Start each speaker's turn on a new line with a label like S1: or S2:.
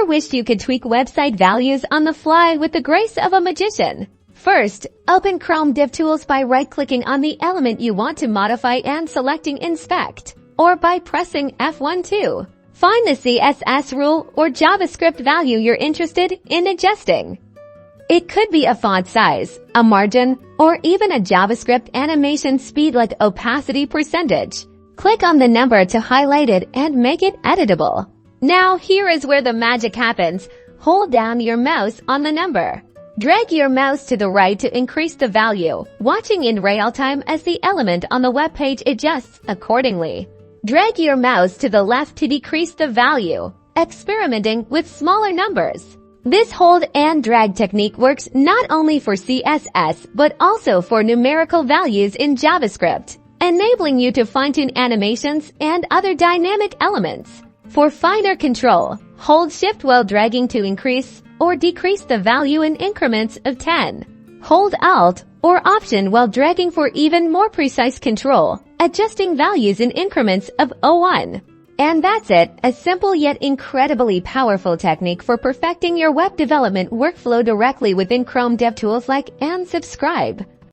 S1: Ever wished you could tweak website values on the fly with the grace of a magician? First, open Chrome DevTools by right-clicking on the element you want to modify and selecting Inspect, or by pressing F12. Find the CSS rule or JavaScript value you're interested in adjusting. It could be a font size, a margin, or even a JavaScript animation speed like opacity percentage. Click on the number to highlight it and make it editable. Now here is where the magic happens. Hold down your mouse on the number. Drag your mouse to the right to increase the value, watching in real time as the element on the web page adjusts accordingly. Drag your mouse to the left to decrease the value, experimenting with smaller numbers. This hold and drag technique works not only for CSS but also for numerical values in JavaScript, enabling you to fine-tune animations and other dynamic elements. For finer control, hold Shift while dragging to increase or decrease the value in increments of 10. Hold Alt or Option while dragging for even more precise control, adjusting values in increments of 1. And that's it, a simple yet incredibly powerful technique for perfecting your web development workflow directly within Chrome DevTools. Like and subscribe.